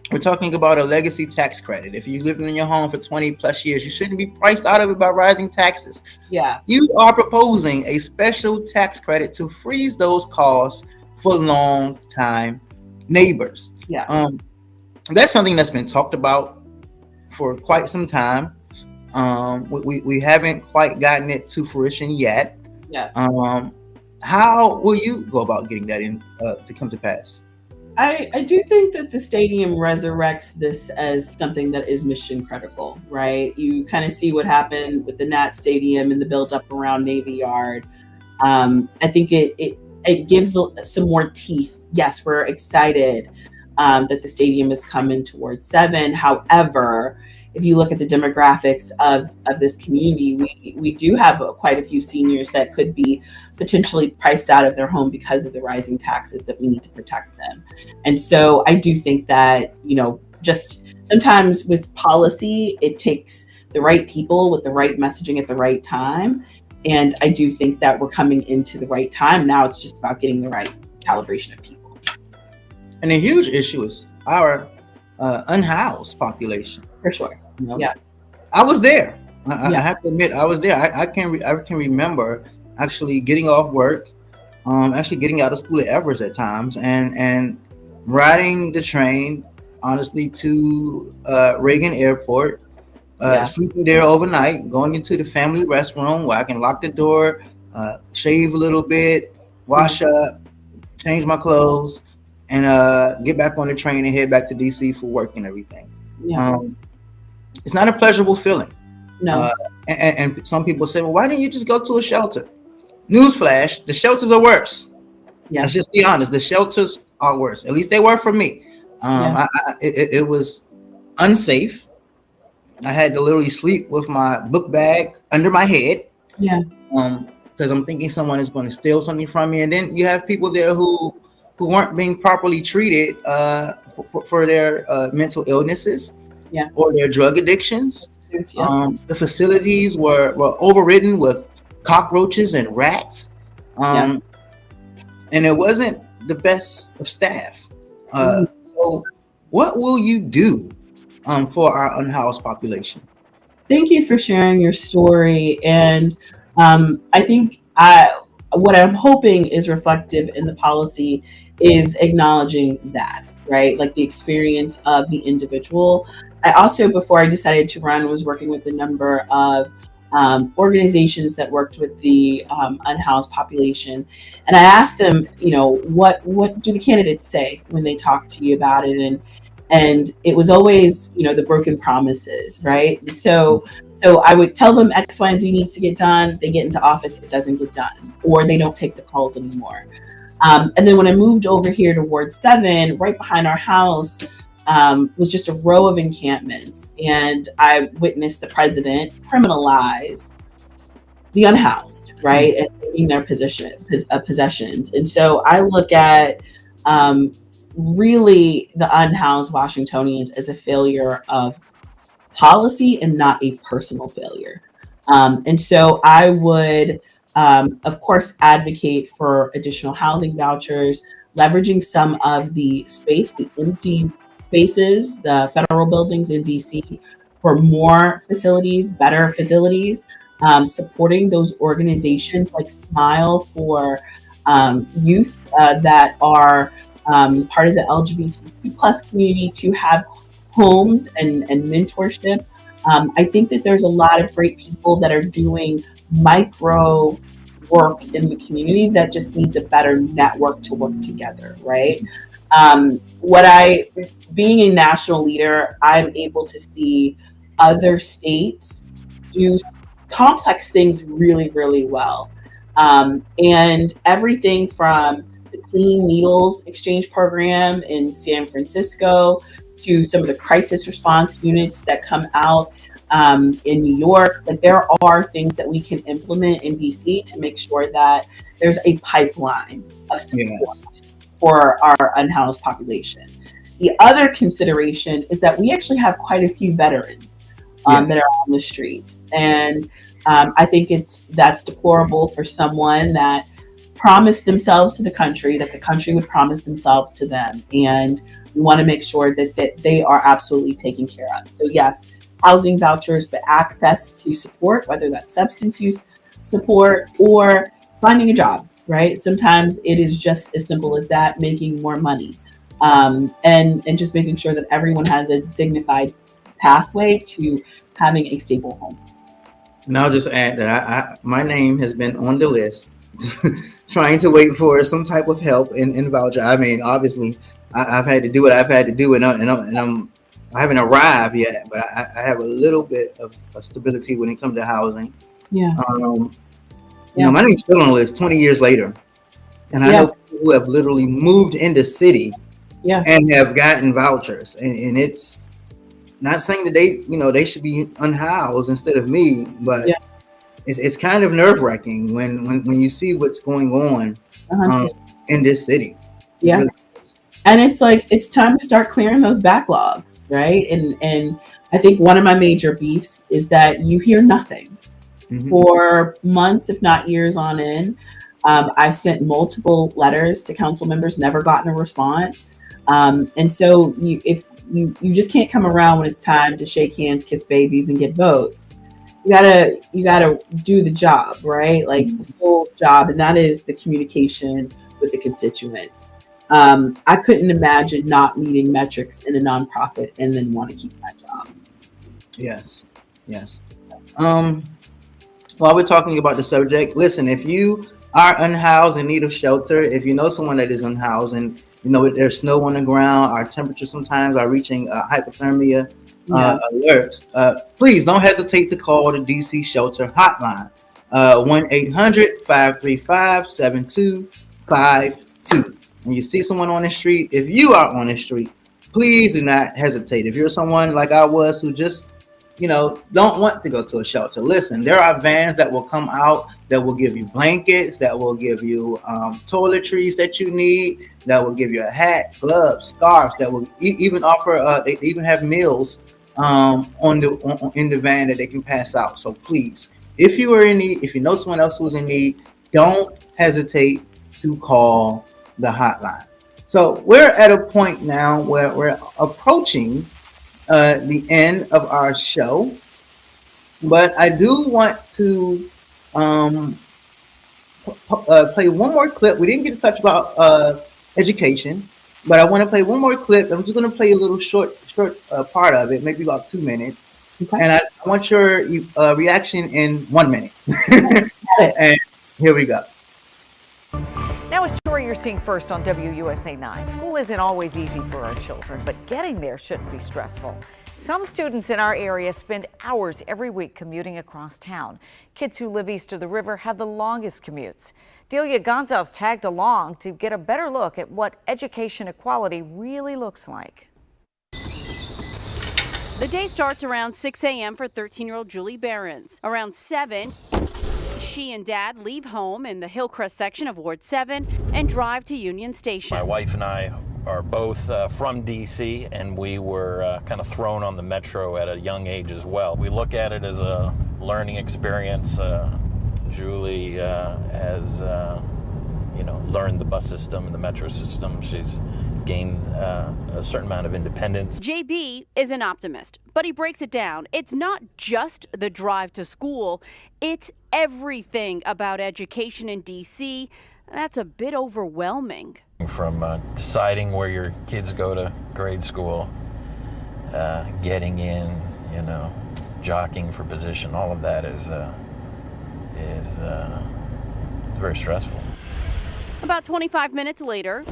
We're talking about a legacy tax credit. If you lived in your home for 20 plus years, you shouldn't be priced out of it by rising taxes. Yeah. You are proposing a special tax credit to freeze those costs for long time neighbors. Yeah. That's something that's been talked about for quite some time. We haven't quite gotten it to fruition yet. Yeah. How will you go about getting that in to come to pass? I do think that the stadium resurrects this as something that is mission critical, right? You kind of see what happened with the Nat Stadium and the build up around Navy Yard. I think it gives some more teeth. Yes, we're excited that the stadium is coming towards 7. However, if you look at the demographics of this community, we do have quite a few seniors that could be potentially priced out of their home because of the rising taxes that we need to protect them. And so I do think that, just sometimes with policy, it takes the right people with the right messaging at the right time. And I do think that we're coming into the right time. Now it's just about getting the right calibration of people. And a huge issue is our unhoused population. For sure. Yeah. I was there. I have to admit, I was there. I can remember actually getting off work, actually getting out of school at Everest at times, and riding the train, honestly, to Reagan Airport, sleeping there overnight, going into the family restroom where I can lock the door, shave a little bit, wash up, change my clothes, and get back on the train and head back to DC for work and everything. Yeah. It's not a pleasurable feeling. No. And some people say, well, why didn't you just go to a shelter? Newsflash, the shelters are worse. Yeah. Let's just be honest. The shelters are worse. At least they were for me. It was unsafe. I had to literally sleep with my book bag under my head. Yeah. Because I'm thinking someone is going to steal something from me. And then you have people there who weren't being properly treated for their mental illnesses. Yeah. Or their drug addictions. Yeah. The facilities were overridden with cockroaches and rats. And it wasn't the best of staff. So what will you do for our unhoused population? Thank you for sharing your story. And I think what I'm hoping is reflective in the policy is acknowledging that, right? Like the experience of the individual. I also, before I decided to run, was working with a number of organizations that worked with the unhoused population. And I asked them, what do the candidates say when they talk to you about it? And it was always, the broken promises, right? So I would tell them X, Y, and Z needs to get done. They get into office, it doesn't get done, or they don't take the calls anymore. And then when I moved over here to Ward 7, right behind our house, was just a row of encampments. And I witnessed the president criminalize the unhoused, right? And taking their possessions. And so I look at really the unhoused Washingtonians as a failure of policy and not a personal failure. And so I would, of course, advocate for additional housing vouchers, leveraging some of the space, the empty spaces, the federal buildings in DC, for more facilities, better facilities, supporting those organizations like Smile for youth that are part of the LGBTQ plus community to have homes and mentorship. I think that there's a lot of great people that are doing micro work in the community that just needs a better network to work together, right? Being a national leader, I'm able to see other states do complex things really, really well. And everything from the Clean Needles Exchange Program in San Francisco to some of the crisis response units that come out in New York. Like, there are things that we can implement in DC to make sure that there's a pipeline of support Yes. for our unhoused population. The other consideration is that we actually have quite a few veterans Yeah. that are on the streets. And I think that's deplorable for someone that promised themselves to the country, that the country would promise themselves to them. And we want to make sure that they are absolutely taken care of. So yes, housing vouchers, but access to support, whether that's substance use support or finding a job, right? Sometimes it is just as simple as that, making more money. And just making sure that everyone has a dignified pathway to having a stable home. And I'll just add that my name has been on the list, trying to wait for some type of help in voucher. I mean, obviously, I've had to do what I've had to do, and I haven't arrived yet, but I have a little bit of stability when it comes to housing. Yeah. You know, my name's still on the list 20 years later, and I know people who have literally moved into city and have gotten vouchers, and it's not saying that they should be unhoused instead of me, but it's kind of nerve-wracking when you see what's going on in this city. Yeah. And it's like, it's time to start clearing those backlogs, right? And I think one of my major beefs is that you hear nothing for months, if not years on end. I've sent multiple letters to council members, never gotten a response. And so if you just can't come around when it's time to shake hands, kiss babies, and get votes. You gotta do the job, right? Like the full job, and that is the communication with the constituents. I couldn't imagine not meeting metrics in a nonprofit and then want to keep that job. Yes. While we're talking about the subject, listen, if you are unhoused in need of shelter, if you know someone that is unhoused and you know there's snow on the ground, our temperatures sometimes are reaching hypothermia alerts, please don't hesitate to call the DC Shelter Hotline, 1-800-535-7252. When you see someone on the street, if you are on the street, please do not hesitate. If you're someone like I was who just don't want to go to a shelter, listen, there are vans that will come out that will give you blankets, that will give you toiletries that you need, that will give you a hat, gloves, scarves, that will even offer, they even have meals in the van that they can pass out. So please, if you are in need, if you know someone else who's in need, don't hesitate to call the hotline. So we're at a point now where we're approaching the end of our show, but I do want to play one more clip. We didn't get to touch about education, but I want to play one more clip. I'm just going to play a little short part of it, maybe about 2 minutes, and I want your reaction in 1 minute. And here we go. Now a story you're seeing first on WUSA 9. School isn't always easy for our children, but getting there shouldn't be stressful. Some students in our area spend hours every week commuting across town. Kids who live east of the river have the longest commutes. Delia Gonzalez tagged along to get a better look at what education equality really looks like. The day starts around 6 a.m. for 13-year-old Julie Behrens. Around 7, she and Dad leave home in the Hillcrest section of Ward 7 and drive to Union Station. My wife and I are both from DC, and we were kind of thrown on the metro at a young age as well. We look at it as a learning experience. Julie has learned the bus system and the metro system. She's gained a certain amount of independence. JB is an optimist, but he breaks it down. It's not just the drive to school, it's everything about education in DC. That's a bit overwhelming. From deciding where your kids go to grade school, getting in, jockeying for position, all of that is very stressful. About 25 minutes later,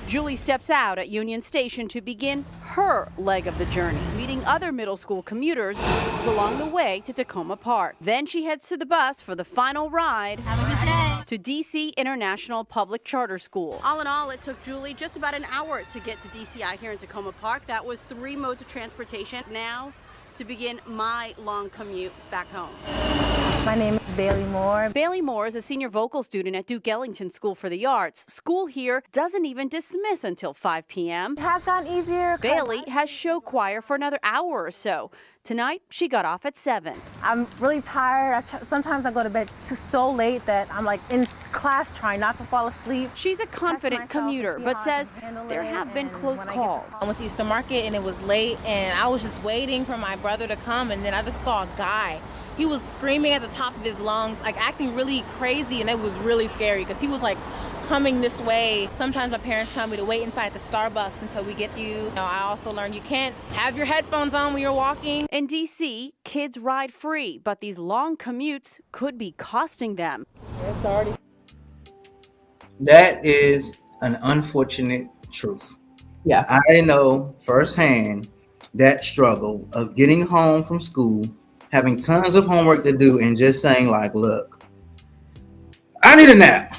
Julie steps out at Union Station to begin her leg of the journey, meeting other middle school commuters along the way to Tacoma Park. Then she heads to the bus for the final ride to DC International Public Charter School. All in all, it took Julie just about an hour to get to DCI here in Tacoma Park. That was 3 modes of transportation. Now to begin my long commute back home. My name is Bailey Moore. Bailey Moore is a senior vocal student at Duke Ellington School for the Arts. School here doesn't even dismiss until 5 p.m. It has gotten easier. Bailey has show choir for another hour or so. Tonight, she got off at 7. I'm really tired. Sometimes I go to bed so late that I'm like in class trying not to fall asleep. She's a confident commuter, but says there have been close calls. I went to Easter Market and it was late and I was just waiting for my brother to come, and then I just saw a guy. He was screaming at the top of his lungs, like acting really crazy, and it was really scary because he was like coming this way. Sometimes my parents tell me to wait inside the Starbucks until we get you. I also learned you can't have your headphones on when you're walking. In D.C., kids ride free, but these long commutes could be costing them. It's already. That is an unfortunate truth. Yeah. I know firsthand that struggle of getting home from school, having tons of homework to do, and just saying like, look, I need a nap.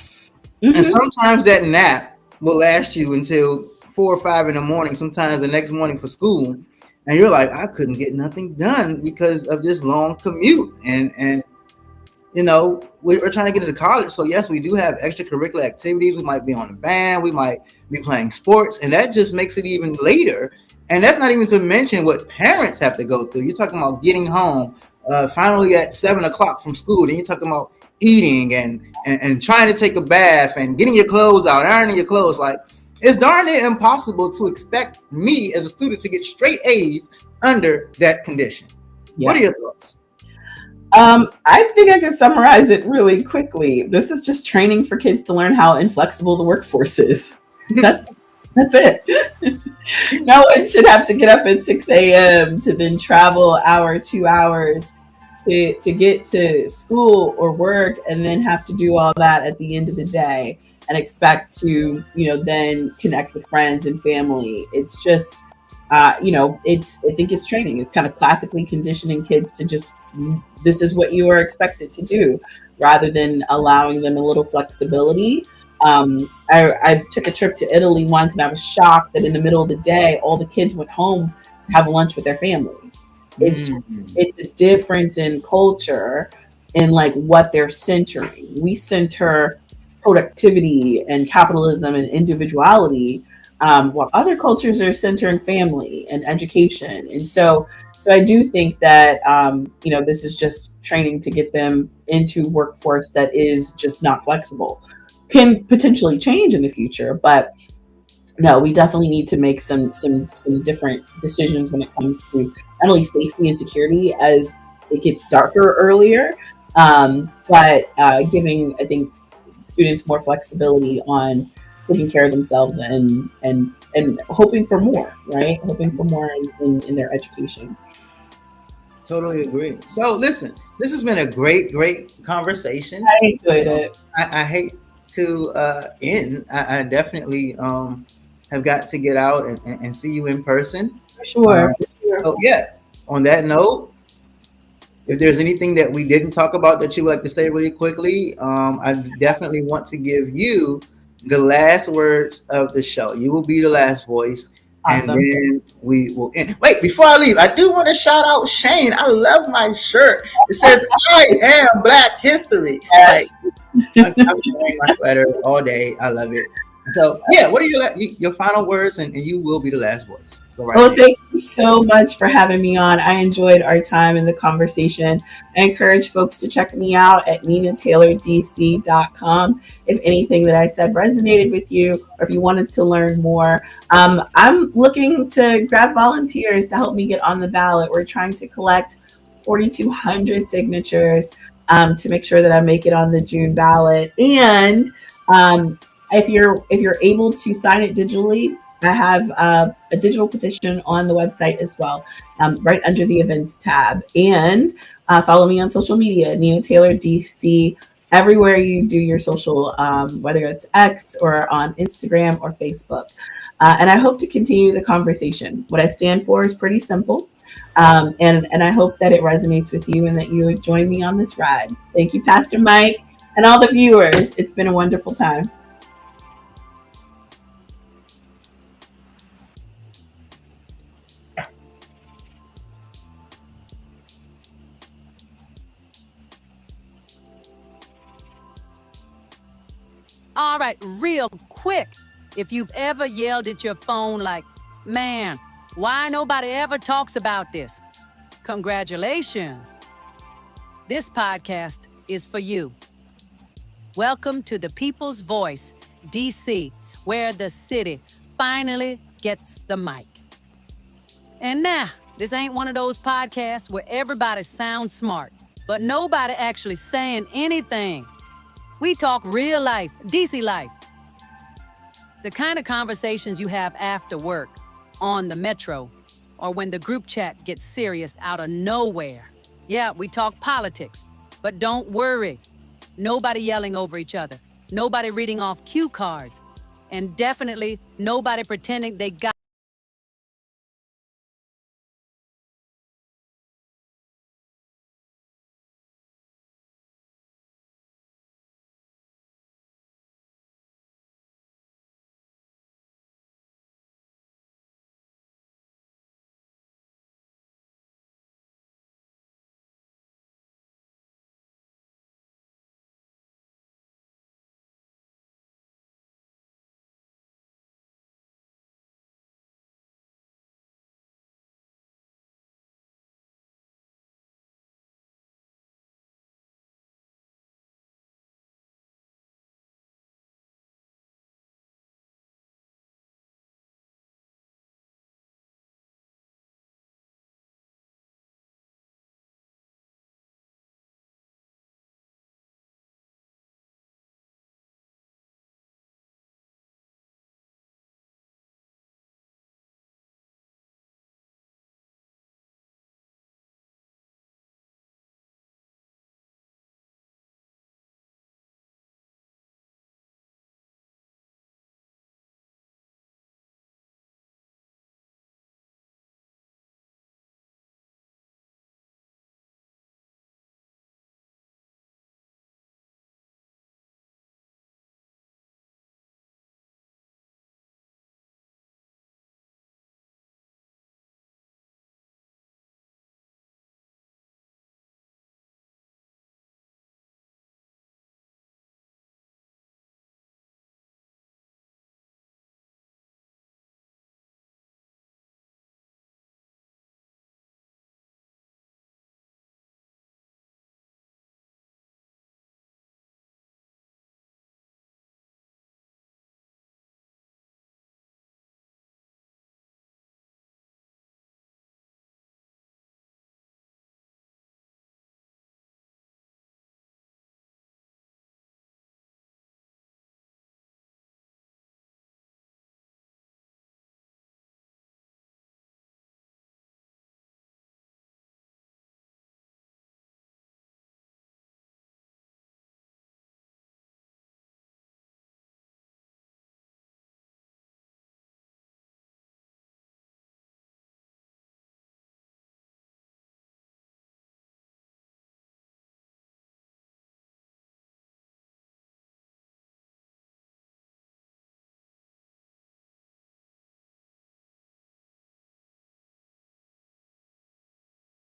Mm-hmm. And sometimes that nap will last you until 4 or 5 in the morning, sometimes the next morning for school. And you're like, I couldn't get nothing done because of this long commute. And you know, we're trying to get into college. So yes, we do have extracurricular activities. We might be on a band. We might be playing sports. And that just makes it even later. And that's not even to mention what parents have to go through. You're talking about getting home finally at 7 o'clock from school. Then you're talking about eating and trying to take a bath and getting your clothes out, ironing your clothes. Like, it's darn near impossible to expect me as a student to get straight A's under that condition. Yeah. What are your thoughts? I think I can summarize it really quickly. This is just training for kids to learn how inflexible the workforce is. That's it. No one should have to get up at 6 a.m. to then travel hour, 2 hours to get to school or work, and then have to do all that at the end of the day and expect to, then connect with friends and family. It's just, I think it's training. It's kind of classically conditioning kids to just, this is what you are expected to do, rather than allowing them a little flexibility. I took a trip to Italy once, and I was shocked that in the middle of the day, all the kids went home to have lunch with their families. It's a difference in culture and like what they're centering. We center productivity and capitalism and individuality, while other cultures are centering family and education. And so I do think that, this is just training to get them into workforce that is just not flexible. Can potentially change in the future, but no, we definitely need to make some different decisions when it comes to not only safety and security as it gets darker earlier, but giving, I think, students more flexibility on taking care of themselves and hoping for more, right? Hoping for more in their education. Totally agree. So listen, this has been a great conversation. I enjoyed it. I hate to end. I definitely have got to get out and see you in person. For sure. So yeah, on that note, if there's anything that we didn't talk about that you would like to say really quickly, I definitely want to give you the last words of the show. You will be the last voice. Awesome. And then we will end. Wait, before I leave, I do want to shout out Shane. I love my shirt. It says, I am Black History. Yes. Like, I'm wearing my sweater all day. I love it. So, yeah, what are your final words? And you will be the last voice. Thank you so much for having me on. I enjoyed our time in the conversation. I encourage folks to check me out at ninataylordc.com. If anything that I said resonated with you, or if you wanted to learn more, I'm looking to grab volunteers to help me get on the ballot. We're trying to collect 4,200 signatures to make sure that I make it on the June ballot. And if you're able to sign it digitally, I have a digital petition on the website as well, right under the events tab. And follow me on social media, Nina Taylor DC, everywhere you do your social, whether it's X or on Instagram or Facebook. And I hope to continue the conversation. What I stand for is pretty simple. And I hope that it resonates with you and that you would join me on this ride. Thank you, Pastor Mike, and all the viewers. It's been a wonderful time. All right, real quick. If you've ever yelled at your phone like, man, why nobody ever talks about this? Congratulations. This podcast is for you. Welcome to the People's Voice, DC, where the city finally gets the mic. And nah, this ain't one of those podcasts where everybody sounds smart, but nobody actually saying anything. We talk real life, DC life. The kind of conversations you have after work, on the metro, or when the group chat gets serious out of nowhere. Yeah, we talk politics, but don't worry. Nobody yelling over each other, nobody reading off cue cards, and definitely nobody pretending they got